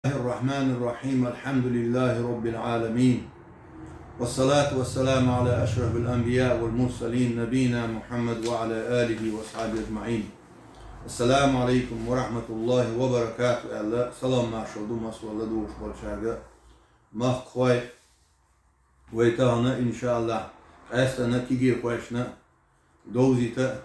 الرحمن الرحيم الحمد لله رب العالمين والصلاة والسلام على أشرف الأنبياء والمرسلين نبينا محمد وعلى آله وصحبه أجمعين. السلام عليكم ورحمة الله وبركاته. الله سلام معشودو مسؤول دوش بالشاقة مخوي ويتانا إن شاء الله أستنا كيجي قوشنا دوزيتا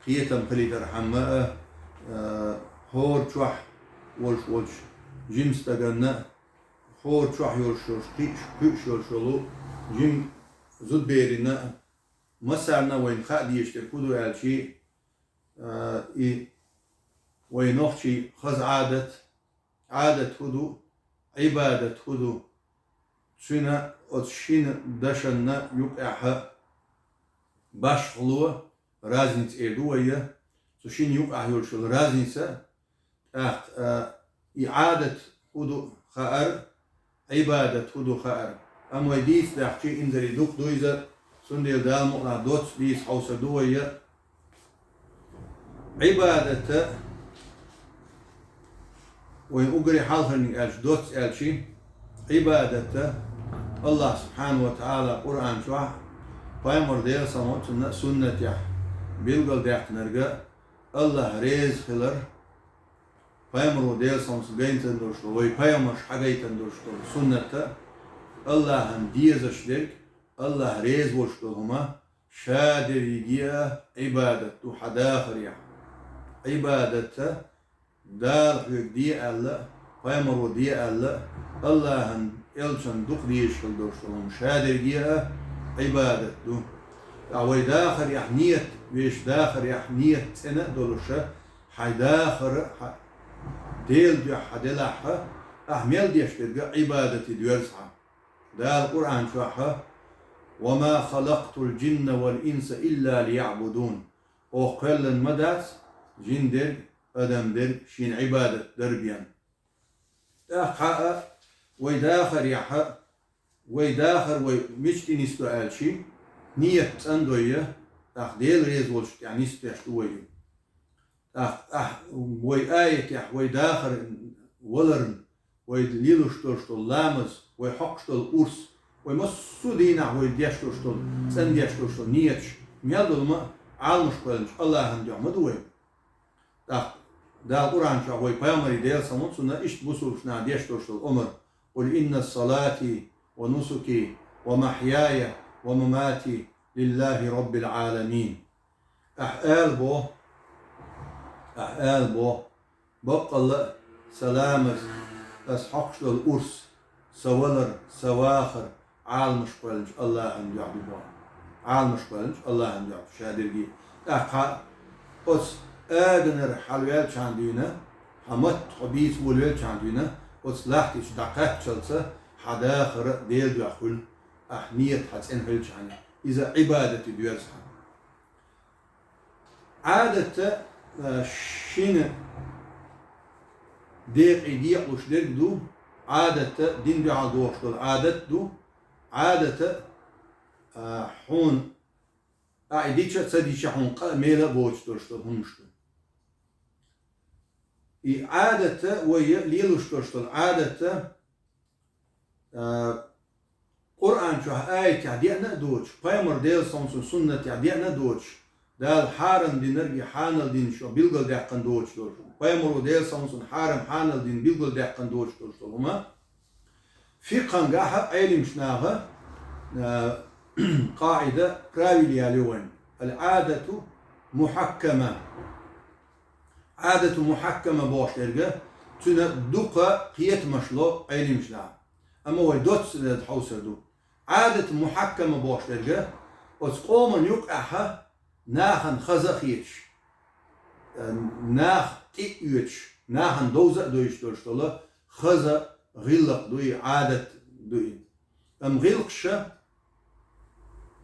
خيتم خليت رحمة هور شوح والش جيمس تاغنا خور شوح يولشوش كيش يولشولو جيم زود بيرنا مسارنا وين خادي يشتركودو الشي وين نخشي خز عادة هدو عبادة هدو سنة أتشين دشنا يقعها باش خلوة رازنت إيدوية سوشين يقع يولشول رازنسة إعادة هدو خائر عبادة هدو خائر أما ديس دحشي إنزري دوك دويزة سنديل دال مقنا دوتس ديس حوصة دوية عبادة وين أقري حالهن ألش دوتس ألشي عبادة الله سبحانه وتعالى قرآن شوح بايمر ديل سموت سنة يح بيلغل ديحت نرغا الله ريز خلر بايمرو ديل سمس غين تندرشتو وي بايمرش حاجي تندرشتو سنة الله هم ديزشدك الله ريز وشتو هما شادر يجيا عبادة حداخر يح عبادة دال حيك دي الله بايمرو دي الله هم يلشن دوك ديش كالدرشتو هم شادر يجيا عبادة دو أوي داخر يح نيت ويش داخر يح نيت سنة دولشة حي داخر ديل دي حدلها أحمل ديشترق عبادة ديرسها دا القرآن شوحها وما خلقت الجن والإنس إلا ليعبدون وقال المداس جن در أدم در شين عبادة دربيان أخاء ويداخر يحا ويداخر ومشتي نستو آلشي نية أندوية ديل ريز ولشت يعني نستو يشتويه وي آية يح وي داخر ولرن وي ليلوشتوشتول لامز وي حقشتول أورس وي مسو دينا وي ديشتوشتول سن ديشتوشتول نيتش ميالدول ما عالمش قلنش الله هم ديوم مدوي دا القرآن شا وي بيامري ديل سمون سنة إشت بسوشنا ديشتوشتول أمر قل إن الصلاة ونسكي ومحياي ومماتي لله رب العالمين أحقال بو بقل سلامة أسحقش الأرس سولر سواخر عالمش قلنش الله أن يعبدوا عالمش قلنش الله أن يعبد شادرجي أقا أس أدنر حلويل شاندينا حمت حبيس ولويل شاندينا أس لحتش دقات شلسة حداخر ديل دخل أحنية حسن هل شاندي إذا عبادة ديرسها عادة شين ديق إديق وش ديق دو عادة دين بيع دوش دو عادة حون أعيديشة تسديشة حون ميلا بوش دوش دو همشتو عادة ويا ليلوش دوش دو عادة قرآن شو آية تعدينا دوش بايمر ديل سمسون سنة تعدينا دوش دال حارم دين نرجع حانل دين شو بيلقل دحقن دوش بايمرو ديل سمسون حارم حانل دين بيلقل دحقن دوش هما فقه جاها علم شناها قاعدة راوي اليوم العادة محكمة عادة محكمة باش ترجع تنا دقة قيت مشلو علم شناها أما هو دوتس تحوسر دو عادة محكمة باش ترجع وتقوم يقعها ناخن خزخيتش ناخ تيوتش ناخن دوزة دويش دورشتولا خزا غلق دوي عادة دوي غلقشة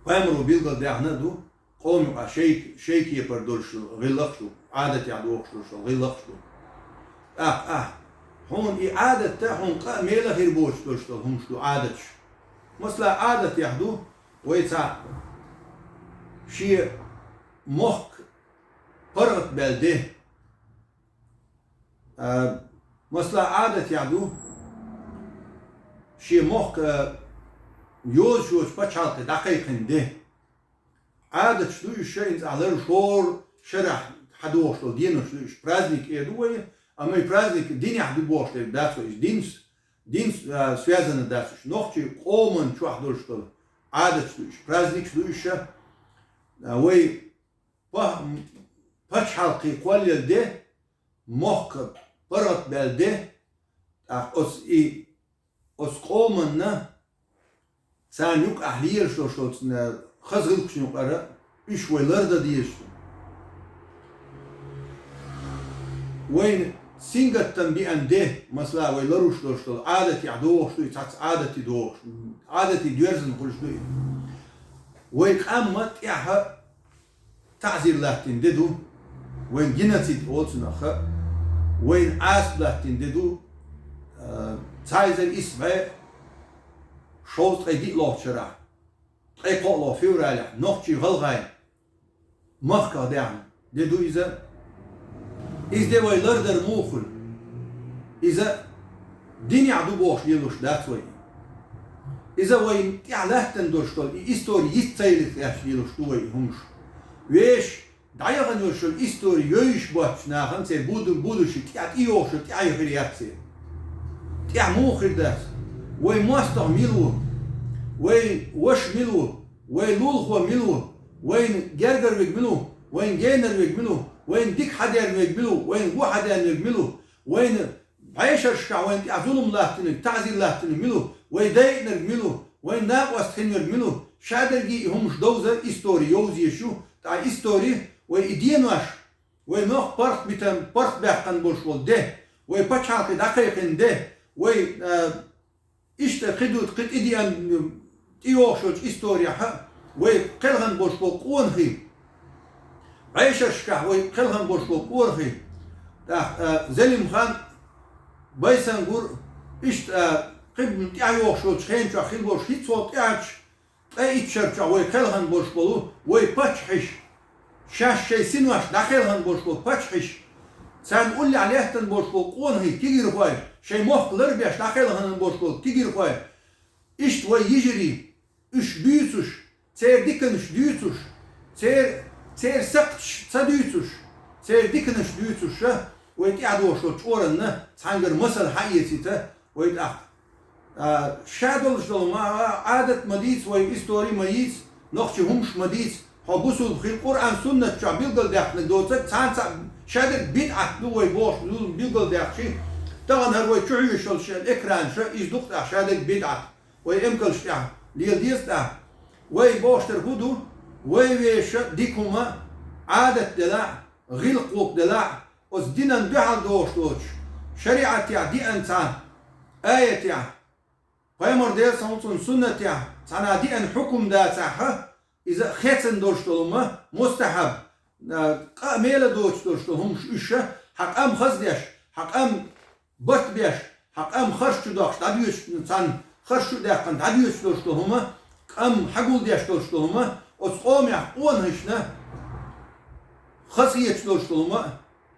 قامرو بيلقل داخنا دو قوم يقع شيك يبر دورشتو غلقشتو عادة يعدوخ دورشتو غلقشتو هون إعادة تاعهم ميلا غير بوش دورشتو همشتو عادتش مثلا عادة يحدو ويتع شيء مخ فرق بلده مثلا عادة يعدو شي موخ يوز شوش بچالك دقيقين ده عادة شدو الشيء على شور شرح حدوش تو دينو شدوش праздник едуе, а мы праздник день حدوش то да то есть день связано да то есть ночи комен чухдуш то عادة شدوش праздник شدوش وي بچالك قول ده موخ برات بلده os قومن نه sen yok ahliyer şoşolsun خزغل kuşun ara üç vaylar da diyorsun. وين سينغتن بأنده مثلا ويلر وشلوشتل عادتي عدوش دوي تاц عادتي دوش عادتي ديرزن كلش دوي وين قامت ياها تعزير لاتين ددو وين جنتيد olsun aха وين عاس لاتين ددو تايزر اسمه شوت قيدي لوشرا قيقو لو فيورالح نوخشي غلغاي مخكا دعم ددو إذا İzde vaylardır muğul. İza dini adu boş yılış dağıtıyor. İza vayın yalahten dostol. İstori yitsaylık yılış duay humuş. Veş dayagan yolşol istori yöyüş başnahan se budu şit yat iyi olşut ayıhır yatse. Ya muğul ders. Vay mastah milu. Vay waş milu. Vay lulhwa milu. Vay gergervik milu. Vay genervik milu. وين ديك حدا يقبلوا وين هو حدا يقبلوا وين عيشر شكا وين تعزلهم الله تعزيل الله تنقبلوا وين دايق نقبلوا وين ناقوس تخين يقبلوا شادر جي هم مش دوزة إستوري يوزي شو تاع إستوري وين إدين واش وين نوخ بارت بيتم بارت بيحقن بوشول ده وين باتشالك دقيقين ده وين إشتا قدود قد إديان تيوشوش إستوريا وين قلغن بوشول قون خي عيشر شكا وي قلهم بوشو قورخي زليم خان بايسان قور اشت قبل تاعي وخشو تخين شو خيل بوش هيت صوت ياچ اي اتشر وي قلهم بوشو وي باتشحش شاش شي سنواش داخلهم بوشو باتشحش سان قول لي عليه تن بوشو قونخي تيجي رفاي شي مخلر بيش داخلهم بوشو تيجي رفاي اشت وي يجري اش ديوتش تير ديكنش ديوتش تير سقش صديتوش تير ديكنش ديوتوش ويت يعدوش تورن تانجر مسل حيتيته ويت شادولش ما عادة مديس وي استوري ميس نخشي همش مديس حبوسو في القرآن سنة شعبيل قل داخل دوتك تان شادر بدعة لو يبوش بيقل داخشي طبعا هروي تعيش الإكران شو يزدق شادر بدعة وي امكل شتاع ليل ديس دا وي بوش ترهدو ويش ديكوما عادة دلع غلقوك دلع وز دينا بحال دوش شريعة يا دي أنت آية يا قيمر دير سنة سنة يا سنة دي أن حكم دا ساحة إذا خيتن دوش دلما مستحب ميلا دوش دلهم إشة حق أم خزديش حق أم بط بيش حق أم خرش دوش تديوش سن خرش داقن تديوش دوش دلهما أم حقول ديش دوش دلهما أسقام يحقون هشنا خزية دوش دلما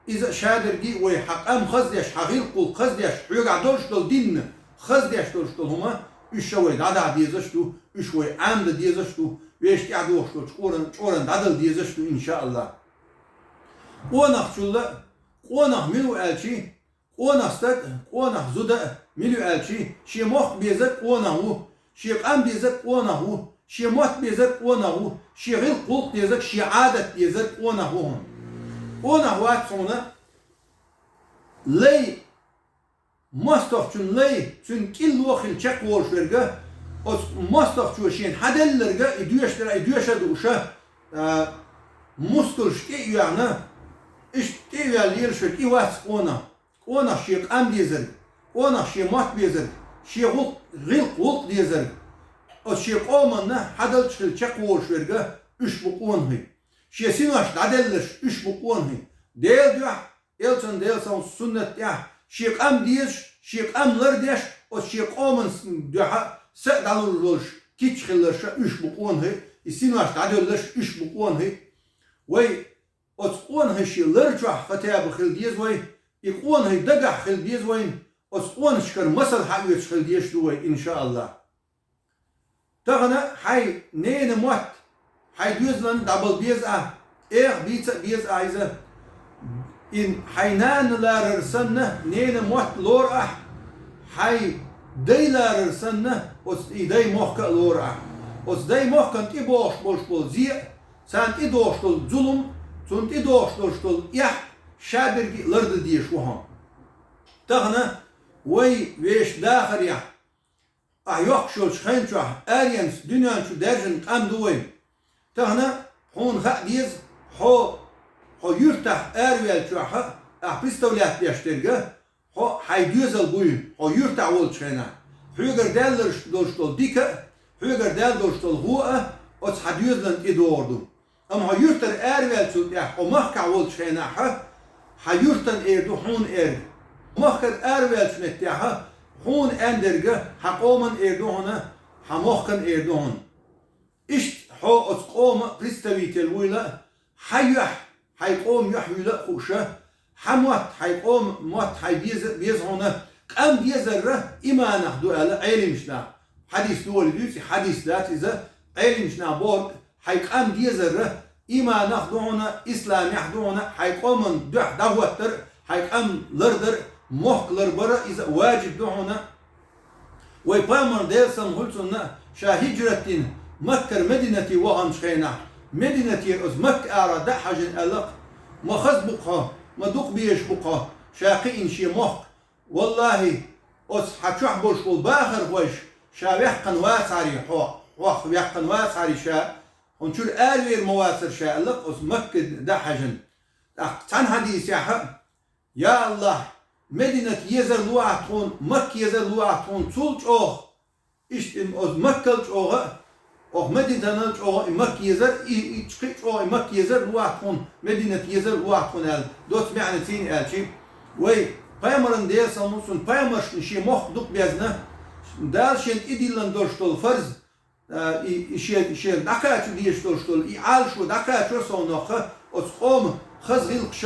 إذا شادر جي ويحق أم خزديش حغير قول خزديش يقع دوش دل دين خزديش دوش دلهما إشوي دادا ديزشتو إشوي عمد ديزشتو ويش تعدوش دل شورن دادل ديزشتو إن شاء الله قونخ شلا قونخ ملو ألشي قونخ ستك قونخ زودا ملو ألشي شي مخ بيزك قونخو شي قام بيزك قونخو شي موت بيزك قونخو شي غير قلق بيزك شي عادة بيزك قونخوهم قونخو أتسونا لي مستخشون لي تون كل وخل چك ورشورغا مستخشوشين حدلرغا إدوشتر دوشا مستلشكي يعني إش تيوال يرشك إيوات قونخ شي قام بيزك قونخ شي موت بيزك شي غير قلق بيزك شي قومنا حدل شل چك ورشورغا üç buqonhi شي سيناش دادلش üç buqonhi ديل ديح يلسن ديلسن سنت يا شي قام ديش شي قاملر ديش او شي قومن ديح سدالولش كيچ خلش üç buqonhi سيناش دادلش üç buqonhi وي او قونhi شي لرجع فتيا بخل ديز وي يقون هي دقع خل ديز وين أسقون شكر مصر حقيقة خل ديش دوي إن شاء الله تغنى حي نين موت حي دوزلن دبل بيز بيز إذا إن حينان لا رسنة نين موت لور حي دي لا رسنة أس إيدي موك لور أس دي موك كنت إبوش بول زي سانت إدوش تول ظلم سانت إدوش تول شادر لرد ديش وهم تغنى ويش داخل يخشل شخين شو أرينس دنيا شو درجن قام دوي تغنى هون خا ديز هو يرتاح أرويل شو بيستوليات بيشترجه هو حيديزل بوي هو يرتاح ول شخينا هيجر دالر دوشتول ديكا هيجر دال دوشتول هو أس حديزلن إدوردو أما هو يرتر أرويل شو هو مخكع ول شخينا حيرتن إيردو هون مخكر أرويل شو نتاعها هون أندرجة حقومن إيردو هنا حمخكن إيردو هون إشت هو أسقوم بريستويت الويلة حيقوم يحويلة خوشة حموت حيقوم موت بيز هنا قام بيزر إما ناخدو على علمشنا حديث دول ديوسي حديث ذات إذا علمشنا بورد حيقام بيزر إما ناخدو هنا إسلام يحدو هنا حيقوم دهوتر حيقام لردر موك لربرا إذا واجب دو هنا ويبامر ديلسن هلسنا شاهجرتين مكر مدينتي وهم شخينا مدينتي أز مكة أرى دحجن ألق ما خز بقها ما دوق بيش بقها شاقين شي موك والله أز حتشوح برشول باخر وش شاويحقن واسعري وخ ويحقن واسعري شا ونشور آلوير مواسر شا ألق أز مكة دحجن تان حديث يا الله مدينة يزر لوعتون مكة يزر لوعتون تولج إيش أز مكة مدينة نلج مكة يزر مكة يزر لوعتون مدينة يزر لوعتون دوت معنى تين شيء وي بايمرن ديال ساموسون بايمرش شي مخ دوق بيزنا دالشين إديلن دوشتول فرز شي دكاتو ديشتول إعالشو دكاتو صونخ أسقوم خزغلقش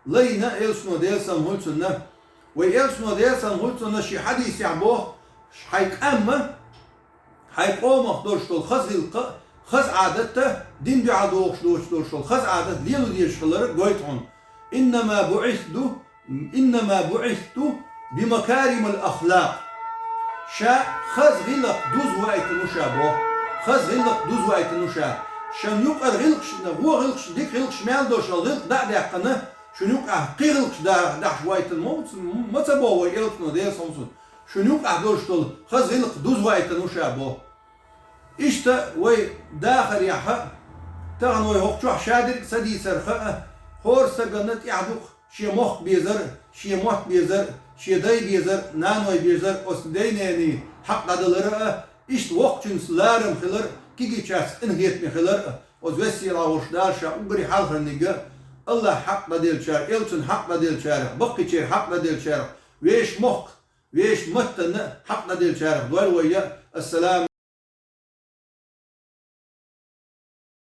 لينا إلسنو ديال ساموسون وإلسنو ديال ساموسون شي حديث يعبوه حيقوم دوشتول خزغلق خز عادته دين بعدوش دوشتول خز عادت ليلو ديشتولر قويتون إنما بعثت بمكارم الأخلاق شا خز غلق دوز وقت نشابه خز غلق دوز وقت نشا شن يقر غلقش هو غلقش ديك غلقش مال دوش غلق دا قنا شن يقع غلقش دا وقت الموت ما تبوا يلتنا ديال سامسون شن يقع دوش طول خز غلق دوز وقت نشابه إشتا وي داخل يحق تغن وي هوك شادر سدي سرخه هور سجنت يعدوق شي مخ بيزر شي موت بيزر شي داي بيزر نانوي بيزر أس دينيني حق دلرا إشت وقت سلارم خلر كيجي شاس إنهيت مخلر أس وسيلة وشدار شا أقري حال خلنيجا الله حق ديل شار إلتن حق ديل شار بقي شير حق ديل شار ويش مخ ويش متن حق ديل شار دول ويا السلام